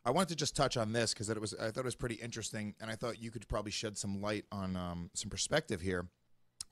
I wanted to just touch on this because I thought it was pretty interesting, and I thought you could probably shed some light on some perspective here.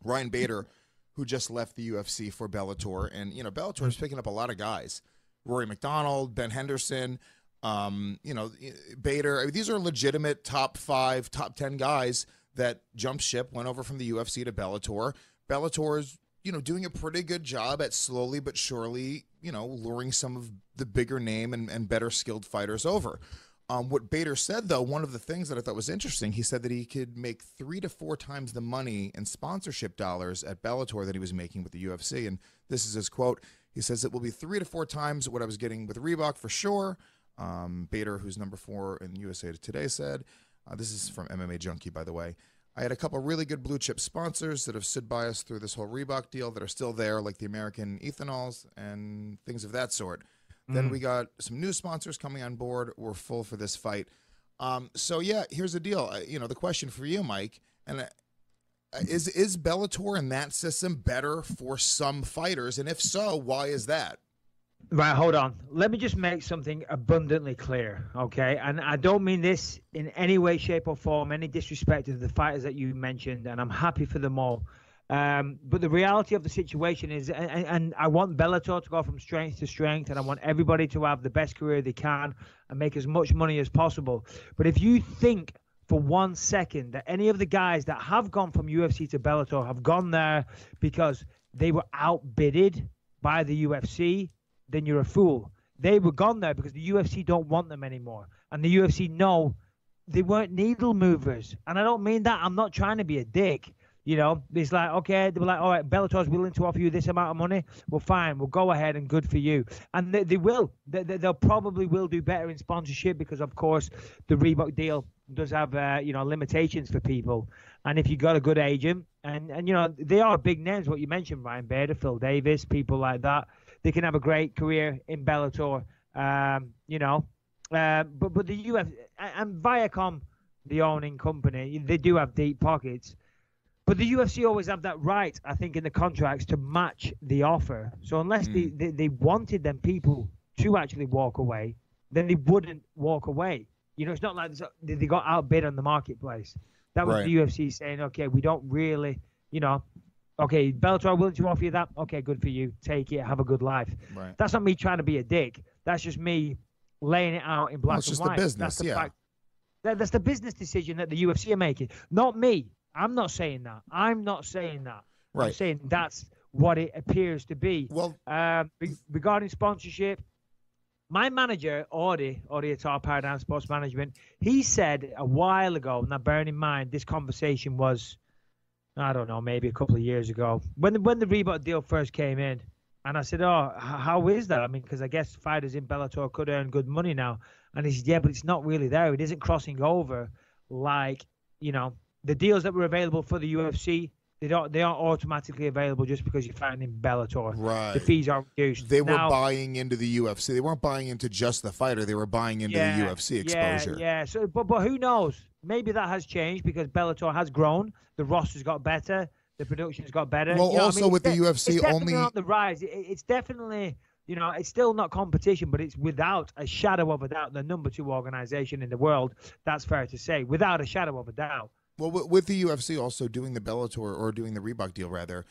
Ryan Bader, who just left the UFC for Bellator, and Bellator is picking up a lot of guys. Rory McDonald, Ben Henderson, Bader. I mean, these are legitimate top 5, top 10 guys that jumped ship, went over from the UFC to Bellator. Bellator is doing a pretty good job at slowly but surely, luring some of the bigger name and better skilled fighters over. What Bader said, though, one of the things that I thought was interesting, he said that he could make 3 to 4 times the money in sponsorship dollars at Bellator that he was making with the UFC. And this is his quote. He says, "It will be 3 to 4 times what I was getting with Reebok for sure." Bader, who's number 4 in USA Today, said, this is from MMA Junkie, by the way, "I had a couple really good blue chip sponsors that have stood by us through this whole Reebok deal that are still there, like the American Ethanols and things of that sort. Then we got some new sponsors coming on board. We're full for this fight." So yeah, here's the deal. The question for you, Mike, and is Bellator in that system better for some fighters? And if so, why is that? Right, hold on. Let me just make something abundantly clear, okay? And I don't mean this in any way, shape, or form, any disrespect to the fighters that you mentioned, and I'm happy for them all. But the reality of the situation is, and I want Bellator to go from strength to strength, and I want everybody to have the best career they can and make as much money as possible. But if you think for 1 second that any of the guys that have gone from UFC to Bellator have gone there because they were outbidded by the UFC, then you're a fool. They were gone there because the UFC don't want them anymore. And the UFC know they weren't needle movers. And I don't mean that. I'm not trying to be a dick. It's like, okay, they were like, all right, Bellator's willing to offer you this amount of money. Well, fine, we'll go ahead and good for you. And they will. They'll probably will do better in sponsorship because, of course, the Reebok deal does have, limitations for people. And if you got a good agent, and they are big names, what you mentioned, Ryan Bader, Phil Davis, people like that, they can have a great career in Bellator, but the UFC and Viacom, the owning company, they do have deep pockets. But the UFC always have that right, I think, in the contracts to match the offer. So unless they wanted them people to actually walk away, then they wouldn't walk away. It's not like they got outbid on the marketplace. That was the UFC saying, okay, we don't really, okay, Bellator are willing to offer you that. Okay, good for you. Take it. Have a good life. Right. That's not me trying to be a dick. That's just me laying it out in black and white. It's just the business, That's the business decision that the UFC are making, not me. I'm not saying that. Right. I'm saying that's what it appears to be. Well, regarding sponsorship, my manager, Audie Atar Paradigm Sports Management, he said a while ago, now bearing in mind this conversation was, I don't know, maybe a couple of years ago, when the Reebok deal first came in, and I said, oh, how is that? I mean, because I guess fighters in Bellator could earn good money now. And he said, yeah, but it's not really there. It isn't crossing over like, the deals that were available for the UFC, they aren't automatically available just because you're fighting in Bellator. Right. The fees are reduced. They were buying into the UFC. They weren't buying into just the fighter. They were buying into the UFC exposure. Yeah. So, but who knows? Maybe that has changed because Bellator has grown. The roster's got better. The production's got better. Well, also with the UFC, it's definitely only not the rise. It's definitely, it's still not competition, but it's without a shadow of a doubt the number 2 organization in the world. That's fair to say, without a shadow of a doubt. Well, with the UFC also doing the Bellator or doing the Reebok deal, rather,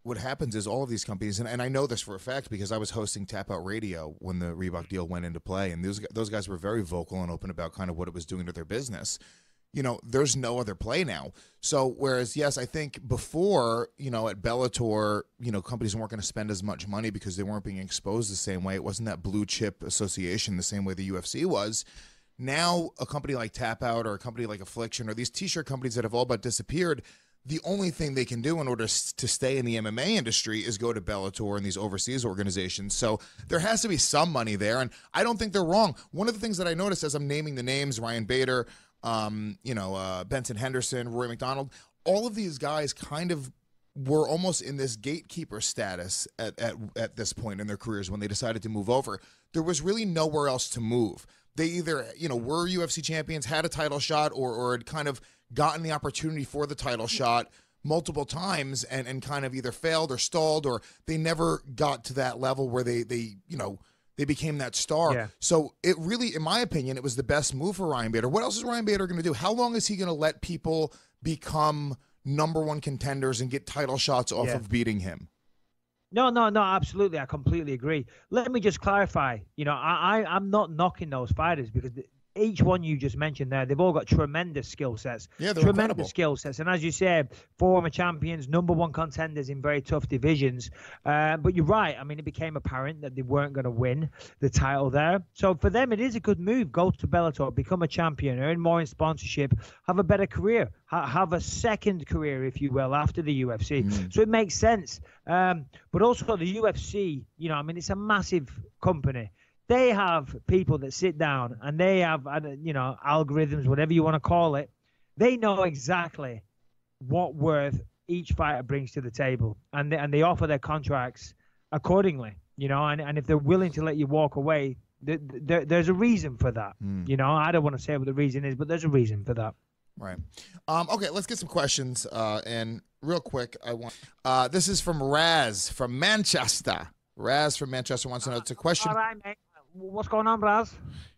what happens is all of these companies, and I know this for a fact because I was hosting Tap Out Radio when the Reebok deal went into play, and those guys were very vocal and open about kind of what it was doing to their business. There's no other play now. So whereas, yes, I think before, at Bellator, companies weren't going to spend as much money because they weren't being exposed the same way. It wasn't that blue chip association the same way the UFC was. Now, a company like Tap Out or a company like Affliction or these T-shirt companies that have all but disappeared, the only thing they can do in order to stay in the MMA industry is go to Bellator and these overseas organizations. So there has to be some money there, and I don't think they're wrong. One of the things that I noticed as I'm naming the names, Ryan Bader, Benson Henderson, Roy McDonald, all of these guys kind of were almost in this gatekeeper status at this point in their careers when they decided to move over. There was really nowhere else to move. They either, were UFC champions, had a title shot, or had kind of gotten the opportunity for the title shot multiple times and kind of either failed or stalled, or they never got to that level where they they became that star. Yeah. So it really, in my opinion, it was the best move for Ryan Bader. What else is Ryan Bader going to do? How long is he going to let people become #1 contenders and get title shots off of beating him? No, absolutely. I completely agree. Let me just clarify. I'm not knocking those fighters because each one you just mentioned there, they've all got tremendous skill sets. Yeah, they're tremendous incredible skill sets. And as you said, former champions, #1 contenders in very tough divisions. But you're right. I mean, it became apparent that they weren't going to win the title there. So for them, it is a good move. Go to Bellator, become a champion, earn more in sponsorship, have a better career, have a second career, if you will, after the UFC. So it makes sense. But also the UFC, it's a massive company. They have people that sit down and they have, algorithms, whatever you want to call it. They know exactly what worth each fighter brings to the table, and they offer their contracts accordingly. And if they're willing to let you walk away, there's a reason for that. I don't want to say what the reason is, but there's a reason for that. Right. Okay, let's get some questions. And real quick, this is from Raz from Manchester. Raz from Manchester wants to know, it's a question. All right, mate. What's going on, Raz?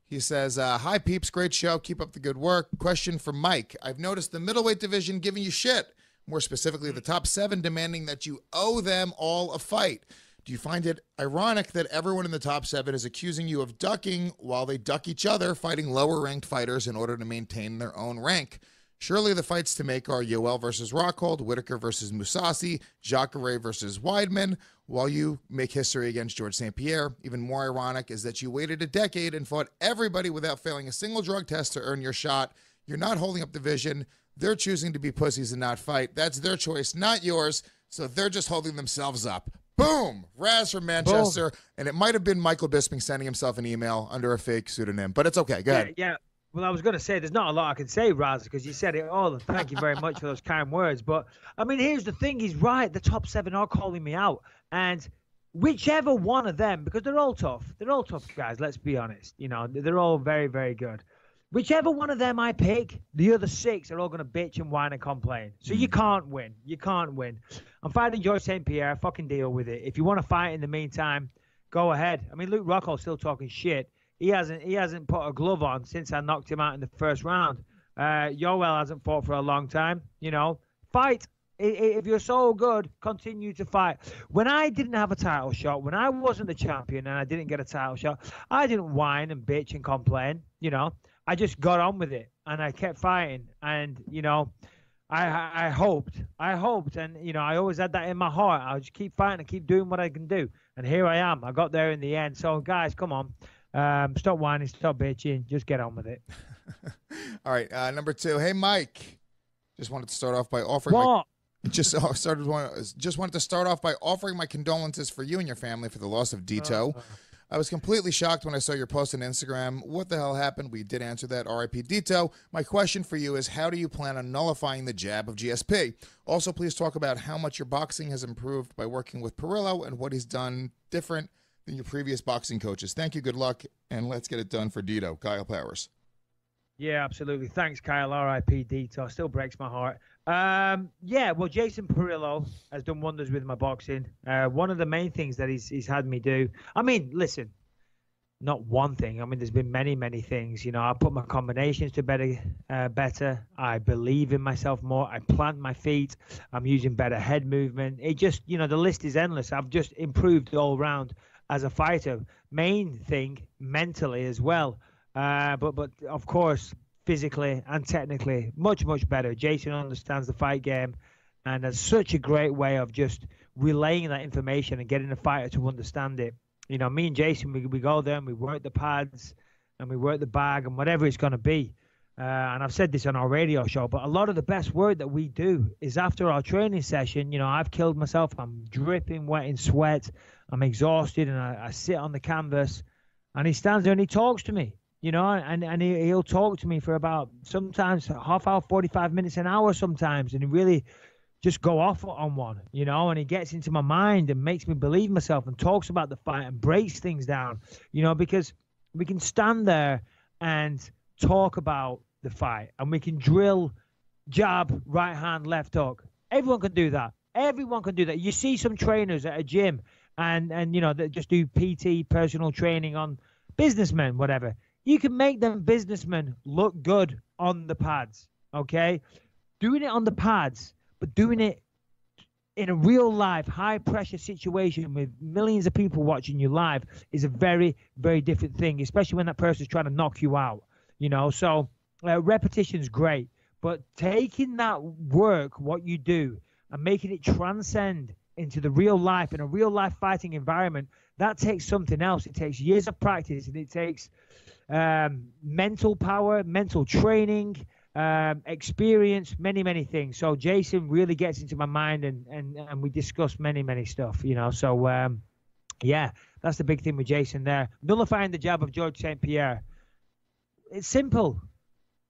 He says, hi, peeps. Great show. Keep up the good work. Question for Mike. I've noticed the middleweight division giving you shit. More specifically, the top 7 demanding that you owe them all a fight. Do you find it ironic that everyone in the top 7 is accusing you of ducking while they duck each other, fighting lower-ranked fighters in order to maintain their own rank? Surely the fights to make are Yoel versus Rockhold, Whitaker versus Mousasi, Jacare versus Weidman, while you make history against George St. Pierre. Even more ironic is that you waited a decade and fought everybody without failing a single drug test to earn your shot. You're not holding up the vision. They're choosing to be pussies and not fight. That's their choice, not yours. So they're just holding themselves up. Boom! Raz from Manchester. Boom. And it might have been Michael Bisping sending himself an email under a fake pseudonym, but it's okay. Go ahead. Yeah. Well, I was going to say there's not a lot I can say, Raz, because you said it all. Thank you very much for those kind words. But, I mean, here's the thing. He's right. The top 7 are calling me out. And whichever one of them, because they're all tough. They're all tough guys, let's be honest. They're all very, very good. Whichever one of them I pick, the other 6 are all going to bitch and whine and complain. So you can't win. You can't win. I'm fighting George St. Pierre. Fucking deal with it. If you want to fight in the meantime, go ahead. I mean, Luke Rockhold's still talking shit. He hasn't put a glove on since I knocked him out in the first round. Yoel hasn't fought for a long time. Fight. If you're so good, continue to fight. When I didn't have a title shot, when I wasn't the champion and I didn't get a title shot, I didn't whine and bitch and complain. I just got on with it and I kept fighting. And I hoped, and I always had that in my heart. I'll just keep fighting and keep doing what I can do. And here I am. I got there in the end. So guys, come on. Stop whining, stop bitching, just get on with it. All right, number 2. Hey, Mike. Just wanted to start off by offering wanted to start off by offering my condolences for you and your family for the loss of Dito. I was completely shocked when I saw your post on Instagram. What the hell happened? We did answer that. R.I.P. Dito. My question for you is, how do you plan on nullifying the jab of GSP? Also, please talk about how much your boxing has improved by working with Perillo and what he's done different than your previous boxing coaches. Thank you, good luck, and let's get it done for Dito. Kyle Powers. Yeah, absolutely. Thanks, Kyle. R.I.P. Dito. Still breaks my heart. Well, Jason Perillo has done wonders with my boxing. One of the main things that he's had me do, I mean, listen, not one thing. I mean, there's been many, many things. I put my combinations to better. I believe in myself more. I plant my feet. I'm using better head movement. It just, the list is endless. I've just improved all round as a fighter. Main thing, mentally as well. But of course, physically and technically, much, much better. Jason understands the fight game and has such a great way of just relaying that information and getting the fighter to understand it. Me and Jason, we go there and we work the pads and we work the bag and whatever it's going to be. And I've said this on our radio show, but a lot of the best work that we do is after our training session. I've killed myself. I'm dripping wet in sweat. I'm exhausted, and I sit on the canvas, and he stands there and he talks to me, and he'll talk to me for about sometimes half hour, 45 minutes, an hour sometimes, and he really just go off on one, and he gets into my mind and makes me believe myself and talks about the fight and breaks things down, because we can stand there and talk about the fight and we can drill jab, right hand, left hook. Everyone can do that. Everyone can do that. You see some trainers at a gym and that just do PT, personal training on businessmen, whatever. You can make them businessmen look good on the pads, okay? Doing it on the pads, but doing it in a real life, high pressure situation with millions of people watching you live is a very, very different thing, especially when that person's trying to knock you out, So repetition's great, but taking that work, what you do, and making it transcend into the real life, in a real life fighting environment, that takes something else. It takes years of practice, and it takes mental power, mental training, experience, many things. So Jason really gets into my mind, and we discuss many stuff, So yeah, that's the big thing with Jason there. Nullifying the jab of George St. Pierre. It's simple.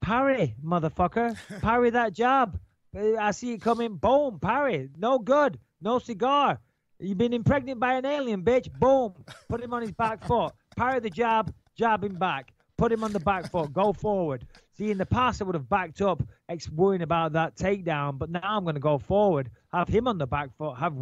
Parry, motherfucker. Parry that jab. I see it coming. Boom. Parry. No good. No cigar. You've been impregnated by an alien, bitch. Boom. Put him on his back foot. Parry the jab. Jab him back. Put him on the back foot. Go forward. See, in the past, I would have backed up, worrying about that takedown. But now I'm going to go forward, have him on the back foot, have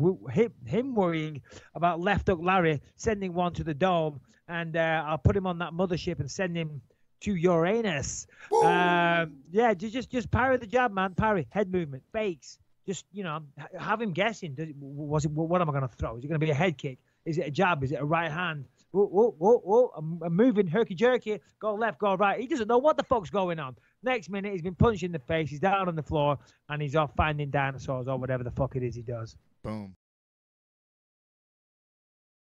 him worrying about left hook Larry, sending one to the dome. And I'll put him on that mothership and send him to Uranus. Yeah, just parry the jab, man. Parry. Head movement. Fakes. Just, have him guessing. What am I going to throw? Is it going to be a head kick? Is it a jab? Is it a right hand? I'm moving, herky-jerky. Go left, go right. He doesn't know what the fuck's going on. Next minute, he's been punched in the face. He's down on the floor, and he's off finding dinosaurs or whatever the fuck it is he does. Boom.